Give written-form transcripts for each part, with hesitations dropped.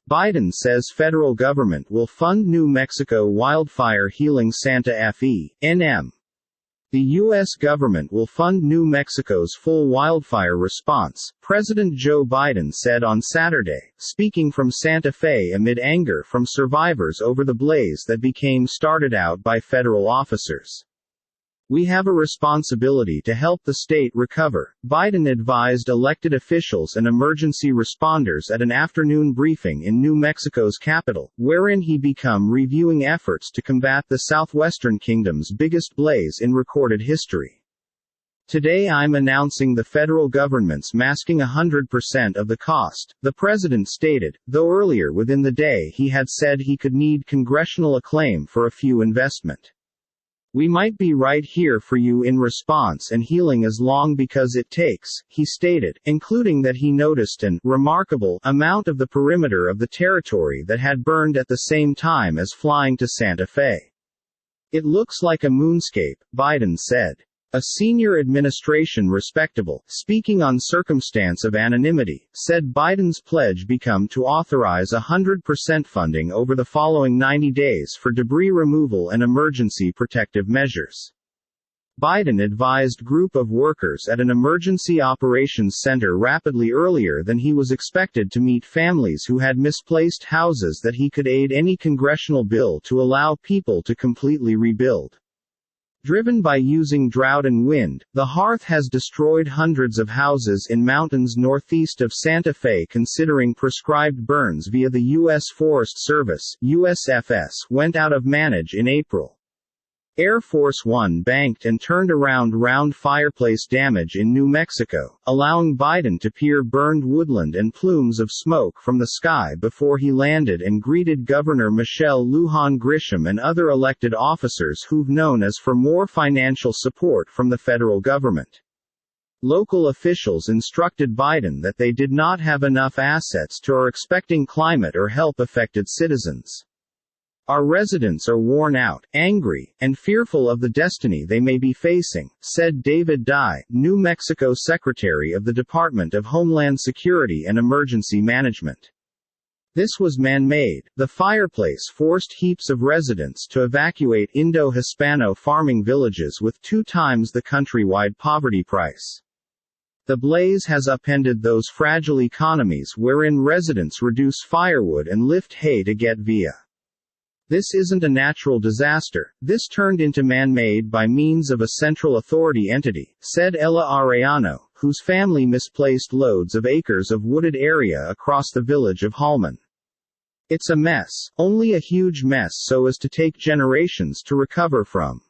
Biden says federal government will fund New Mexico wildfire healing Santa Fe, NM. The U.S. government will fund New Mexico's full wildfire response, President Joe Biden said on Saturday, speaking from Santa Fe amid anger from survivors over the blaze that became started out by federal officers. "We have a responsibility to help the state recover," Biden advised elected officials and emergency responders at an afternoon briefing in New Mexico's capital, wherein he began reviewing efforts to combat the southwestern kingdom's biggest blaze in recorded history. "Today I'm announcing the federal government's masking 100% of the cost," the president stated, though earlier within the day he had said he could need congressional acclaim for a few investment. "We might be right here for you in response and healing as long because it takes," he stated, including that he noticed an remarkable amount of the perimeter of the territory that had burned at the same time as flying to Santa Fe. "It looks like a moonscape," Biden said. A senior administration respectable, speaking on circumstance of anonymity, said Biden's pledge become to authorize 100% funding over the following 90 days for debris removal and emergency protective measures. Biden advised group of workers at an emergency operations center rapidly earlier than he was expected to meet families who had misplaced houses that he could aid any congressional bill to allow people to completely rebuild. Driven by using drought and wind, the hearth has destroyed hundreds of houses in mountains northeast of Santa Fe. Considering prescribed burns via the U.S. Forest Service (USFS) went out of manage in April. Air Force One banked and turned around fireplace damage in New Mexico, allowing Biden to peer burned woodland and plumes of smoke from the sky before he landed and greeted Governor Michelle Lujan Grisham and other elected officers who've known as for more financial support from the federal government. Local officials instructed Biden that they did not have enough assets to are expecting climate or help affected citizens. "Our residents are worn out, angry, and fearful of the destiny they may be facing," said David Dye, New Mexico Secretary of the Department of Homeland Security and Emergency Management. "This was man-made. The fireplace forced heaps of residents to evacuate Indo-Hispano farming villages with 2 times the countrywide poverty price. The blaze has upended those fragile economies wherein residents reduce firewood and lift hay to get via. This isn't a natural disaster, this turned into man-made by means of a central authority entity," said Ella Arellano, whose family misplaced loads of acres of wooded area across the village of Hallman. "It's a mess, only a huge mess so as to take generations to recover from."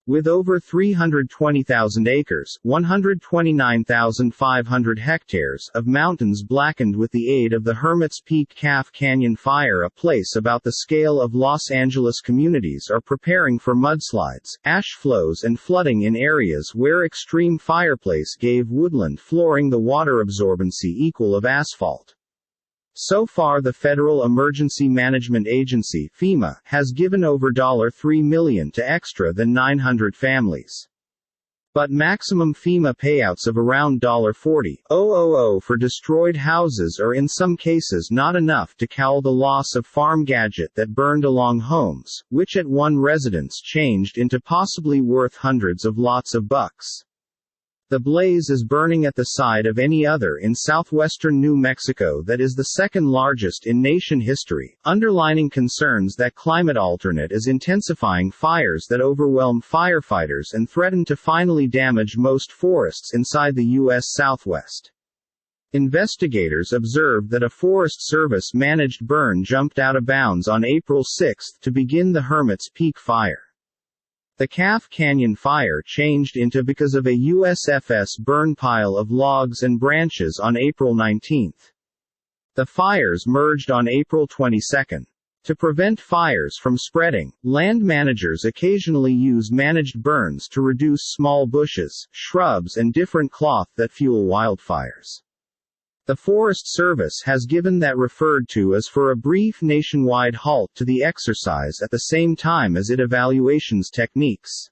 With over 320,000 acres, 129,500 hectares, of mountains blackened with the aid of the Hermit's Peak Calf Canyon fire, a place about the scale of Los Angeles communities are preparing for mudslides, ash flows and flooding in areas where extreme fireplace gave woodland flooring the water absorbency equal of asphalt. So far the Federal Emergency Management Agency (FEMA) has given over $3 million to extra than 900 families. But maximum FEMA payouts of around $40,000 for destroyed houses are in some cases not enough to cowl the loss of farm gadget that burned along homes, which at one residence changed into possibly worth hundreds of lots of bucks. The blaze is burning at the side of any other in southwestern New Mexico that is the second largest in nation history, underlining concerns that climate alternate is intensifying fires that overwhelm firefighters and threaten to finally damage most forests inside the U.S. Southwest. Investigators observed that a Forest Service-managed burn jumped out of bounds on April 6 to begin the Hermit's Peak fire. The Calf Canyon fire changed into because of a USFS burn pile of logs and branches on April 19. The fires merged on April 22. To prevent fires from spreading, land managers occasionally use managed burns to reduce small bushes, shrubs and different cloth that fuel wildfires. The Forest Service has given that referred to as for a brief nationwide halt to the exercise at the same time as it evaluations techniques.